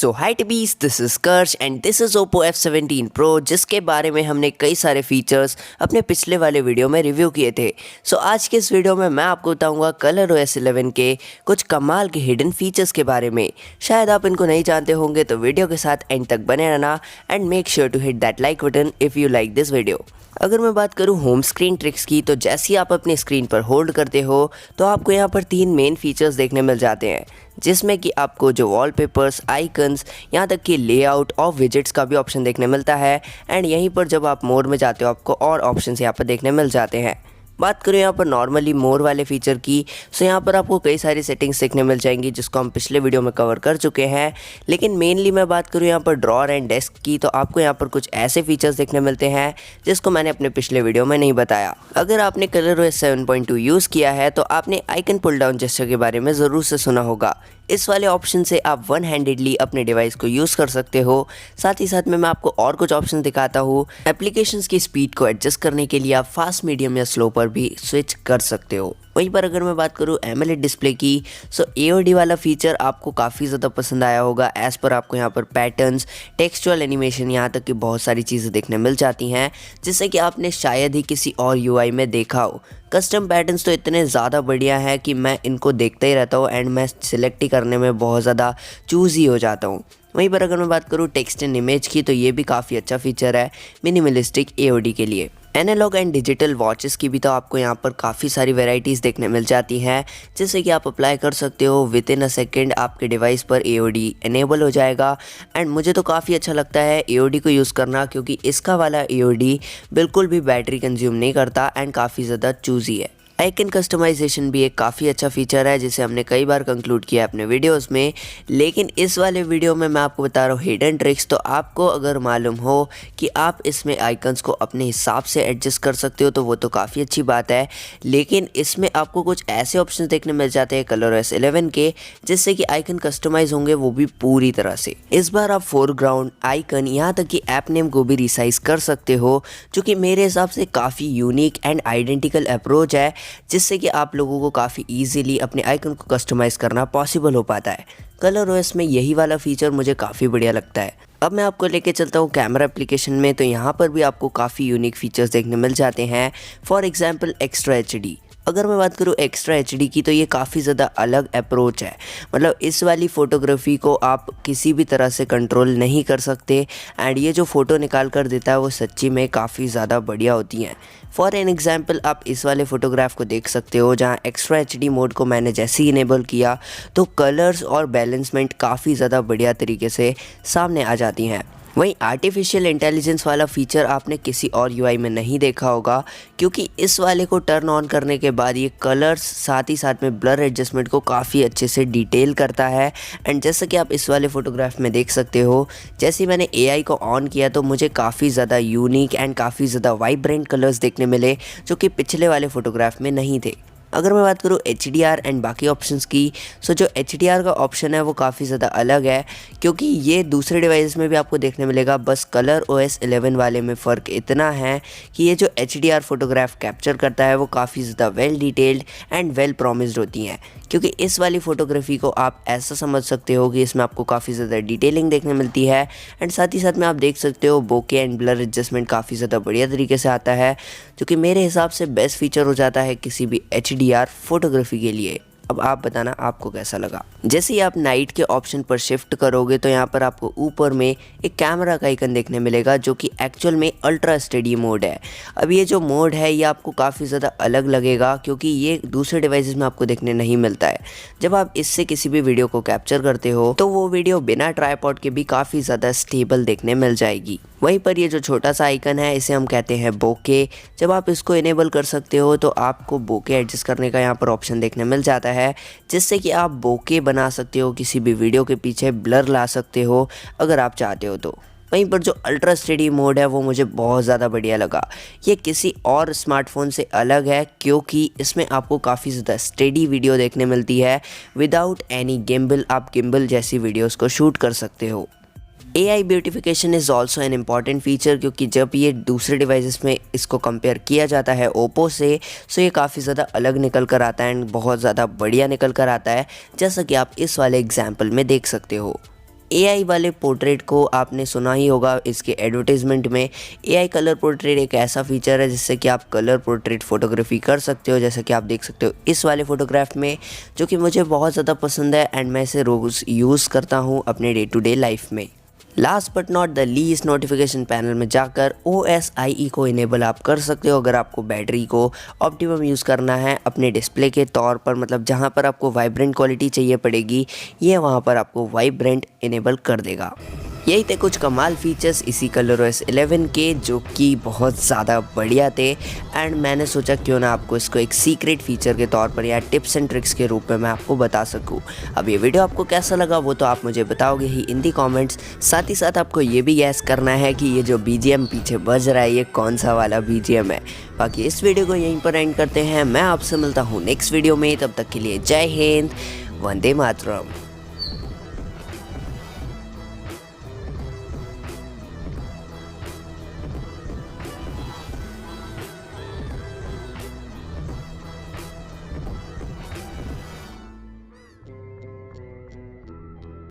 सो hi टबीज, this is कर्श and this is Oppo F17 Pro, जिसके बारे में हमने कई सारे फीचर्स अपने पिछले वाले वीडियो में रिव्यू किए थे। सो आज के इस वीडियो में मैं आपको बताऊंगा ColorOS 11 के कुछ कमाल के हिडन फीचर्स के बारे में। शायद आप इनको नहीं जानते होंगे, तो वीडियो के साथ एंड तक बने रहना and make sure to hit that like button if you like this video. अगर मैं बात करूं होम स्क्रीन ट्रिक्स की, तो जैसे ही आप अपनी स्क्रीन पर होल्ड करते हो तो आपको यहां पर 3 मेन फीचर्स देखने मिल जाते हैं, जिसमें कि आपको जो वॉलपेपर्स, आइकन्स, यहाँ तक कि लेआउट और विजेट्स का भी ऑप्शन देखने मिलता है। एंड यहीं पर जब आप मोड में जाते हो आपको और ऑप्शंस यहाँ पर देखने मिल जाते हैं। बात करें यहाँ पर नॉर्मली मोर वाले फीचर की, सो यहाँ पर आपको कई सारी सेटिंग्स देखने मिल जाएंगी जिसको हम पिछले वीडियो में कवर कर चुके हैं। लेकिन मेनली मैं बात करूँ यहाँ पर ड्रॉअर एंड डेस्क की, तो आपको यहाँ पर कुछ ऐसे फीचर्स देखने मिलते हैं जिसको मैंने अपने पिछले वीडियो में नहीं बताया। अगर आपने ColorOS 7.2 यूज़ किया है तो आपने आइकन पुल डाउन जेस्चर के बारे में ज़रूर से सुना होगा। इस वाले ऑप्शन से आप वन हैंडेडली अपने डिवाइस को यूज़ कर सकते हो। साथ ही साथ में मैं आपको और कुछ ऑप्शन दिखाता हूँ। एप्लीकेशंस की स्पीड को एडजस्ट करने के लिए आप फास्ट, मीडियम या स्लो पर भी स्विच कर सकते हो। वहीं पर अगर मैं बात करूँ एमोलेड डिस्प्ले की, सो AOD वाला फीचर आपको काफ़ी ज़्यादा पसंद आया होगा। एज़ पर आपको यहाँ पर पैटर्न्स, टेक्सचुअल एनिमेशन, यहाँ तक कि बहुत सारी चीज़ें देखने मिल जाती हैं जिससे कि आपने शायद ही किसी और UI में देखा हो। कस्टम पैटर्न्स तो इतने ज़्यादा बढ़िया हैं कि मैं इनको देखता ही रहता हूँ एंड मैं सिलेक्ट ही करने में बहुत ज़्यादा चूज़ी हो जाता हूँ। वहीं पर अगर मैं बात करूँ टेक्स्ट एंड इमेज की, तो ये भी काफ़ी अच्छा फीचर है मिनिमलिस्टिक AOD के लिए। एनालॉग एंड डिजिटल वॉचेस की भी तो आपको यहाँ पर काफ़ी सारी वैरायटीज़ देखने मिल जाती हैं, जिससे कि आप अप्लाई कर सकते हो। विद इन अ सेकेंड आपके डिवाइस पर AOD इनेबल हो जाएगा। एंड मुझे तो काफ़ी अच्छा लगता है AOD को यूज़ करना, क्योंकि इसका वाला AOD बिल्कुल भी बैटरी कंज्यूम नहीं करता एंड काफ़ी ज़्यादा चूज़ी है। आइकन कस्टमाइजेशन भी एक काफ़ी अच्छा फीचर है जिसे हमने कई बार कंक्लूड किया है अपने वीडियोस में। लेकिन इस वाले वीडियो में मैं आपको बता रहा हूँ हिडन ट्रिक्स। तो आपको अगर मालूम हो कि आप इसमें आइकन्स को अपने हिसाब से एडजस्ट कर सकते हो तो वो तो काफ़ी अच्छी बात है। लेकिन इसमें आपको कुछ ऐसे ऑप्शन देखने मिल जाते हैं ColorOS 11 के, जिससे कि आइकन कस्टमाइज होंगे, वो भी पूरी तरह से। इस बार आप फोरग्राउंड, आइकन, यहाँ तक कि ऐप नेम को भी रिसाइज कर सकते हो, जो कि मेरे हिसाब से काफ़ी यूनिक एंड आइडेंटिकल अप्रोच है, जिससे कि आप लोगों को काफ़ी इजीली अपने आइकन को कस्टमाइज़ करना पॉसिबल हो पाता है। ColorOS में यही वाला फीचर मुझे काफ़ी बढ़िया लगता है। अब मैं आपको लेके चलता हूँ कैमरा एप्लीकेशन में, तो यहाँ पर भी आपको काफ़ी यूनिक फीचर्स देखने मिल जाते हैं। For example extra HD। अगर मैं बात करूँ एक्स्ट्रा HD की, तो ये काफ़ी ज़्यादा अलग अप्रोच है। मतलब इस वाली फ़ोटोग्राफी को आप किसी भी तरह से कंट्रोल नहीं कर सकते एंड ये जो फ़ोटो निकाल कर देता है वो सच्ची में काफ़ी ज़्यादा बढ़िया होती हैं। फॉर एन एग्जाम्पल आप इस वाले फ़ोटोग्राफ को देख सकते हो, जहाँ एक्स्ट्रा HD मोड को मैंने जैसे ही इनेबल किया तो कलर्स और बैलेंसमेंट काफ़ी ज़्यादा बढ़िया तरीके से सामने आ जाती हैं। वहीं आर्टिफिशियल इंटेलिजेंस वाला फीचर आपने किसी और UI में नहीं देखा होगा, क्योंकि इस वाले को टर्न ऑन करने के बाद ये कलर्स साथ ही साथ में ब्लर एडजस्टमेंट को काफ़ी अच्छे से डिटेल करता है। एंड जैसा कि आप इस वाले फ़ोटोग्राफ में देख सकते हो, जैसे ही मैंने AI को ऑन किया तो मुझे काफ़ी ज़्यादा यूनिक एंड काफ़ी ज़्यादा वाइब्रेंट कलर्स देखने मिले, जो कि पिछले वाले फ़ोटोग्राफ में नहीं थे। अगर मैं बात करूँ HDR एंड बाकी ऑप्शंस की, सो जो HDR का ऑप्शन है वो काफ़ी ज़्यादा अलग है, क्योंकि ये दूसरे डिवाइस में भी आपको देखने मिलेगा। बस ColorOS 11 वाले में फ़र्क इतना है कि ये जो HDR फोटोग्राफ कैप्चर करता है वो काफ़ी ज़्यादा well detailed and well promised होती हैं। क्योंकि इस वाली फ़ोटोग्राफी को आप ऐसा समझ सकते हो कि इसमें आपको काफ़ी ज़्यादा डिटेलिंग देखने मिलती है एंड साथ ही साथ में आप देख सकते हो बोके एंड ब्लर एडजस्टमेंट काफ़ी ज़्यादा बढ़िया तरीके से आता है, जो कि मेरे हिसाब से बेस्ट फीचर हो जाता है किसी भी HDR फोटोग्राफी के लिए। अब आप बताना आपको कैसा लगा। जैसे ही आप नाइट के ऑप्शन पर शिफ्ट करोगे तो यहाँ पर आपको ऊपर में एक कैमरा का आइकन देखने मिलेगा, जो कि एक्चुअल में अल्ट्रा स्टडी मोड है। अब ये जो मोड है ये आपको काफ़ी ज़्यादा अलग लगेगा, क्योंकि ये दूसरे डिवाइसेस में आपको देखने नहीं मिलता है। जब आप इससे किसी भी वीडियो को कैप्चर करते हो तो वो वीडियो बिना ट्राइपॉड के भी काफ़ी ज़्यादा स्टेबल देखने मिल जाएगी। वहीं पर ये जो छोटा सा आइकन है इसे हम कहते हैं बोके। जब आप इसको इनेबल कर सकते हो तो आपको बोके एडजस्ट करने का यहाँ पर ऑप्शन देखने मिल जाता है, जिससे कि आप बोके बना सकते हो, किसी भी वीडियो के पीछे ब्लर ला सकते हो अगर आप चाहते हो तो। वहीं पर जो अल्ट्रा स्टेडी मोड है वो मुझे बहुत ज़्यादा बढ़िया लगा। ये किसी और स्मार्टफोन से अलग है, क्योंकि इसमें आपको काफ़ी ज़्यादा स्टेडी वीडियो देखने मिलती है। विदाउट एनी गिम्बल आप गिम्बल जैसी वीडियोस को शूट कर सकते हो। AI beautification is also an important feature, क्योंकि जब ये दूसरे डिवाइसेस में इसको कंपेयर किया जाता है ओप्पो से, सो ये काफ़ी ज़्यादा अलग निकल कर आता है एंड बहुत ज़्यादा बढ़िया निकल कर आता है, जैसा कि आप इस वाले एग्जाम्पल में देख सकते हो। एआई वाले पोर्ट्रेट को आपने सुना ही होगा इसके एडवर्टाइजमेंट में। एआई कलर पोर्ट्रेट एक ऐसा फीचर है जिससे कि आप कलर पोर्ट्रेट फ़ोटोग्राफी कर सकते हो, जैसा कि आप देख सकते हो इस वाले फ़ोटोग्राफ में, जो कि मुझे बहुत ज़्यादा पसंद है एंड मैं इसे रोज़ यूज़ करता हूँ अपने डे टू डे लाइफ में। Last but not the least, notification panel में जाकर OSIE को इनेबल आप कर सकते हो अगर आपको बैटरी को ऑप्टिमम यूज़ करना है अपने डिस्प्ले के तौर पर। मतलब जहाँ पर आपको वाइब्रेंट क्वालिटी चाहिए पड़ेगी, ये वहाँ पर आपको वाइब्रेंट इनेबल कर देगा। यही थे कुछ कमाल फीचर्स इसी ColorOS 11 के, जो कि बहुत ज़्यादा बढ़िया थे एंड मैंने सोचा क्यों ना आपको इसको एक सीक्रेट फीचर के तौर पर या टिप्स एंड ट्रिक्स के रूप में मैं आपको बता सकूं। अब ये वीडियो आपको कैसा लगा वो तो आप मुझे बताओगे ही इन दी कमेंट्स। साथ ही साथ आपको ये भी गैस करना है कि ये जो BGM पीछे बज रहा है ये कौन सा वाला BGM है। बाकी इस वीडियो को यहीं पर एंड करते हैं, मैं आपसे मिलता हूँ नेक्स्ट वीडियो में। तब तक के लिए जय हिंद, वंदे मातरम।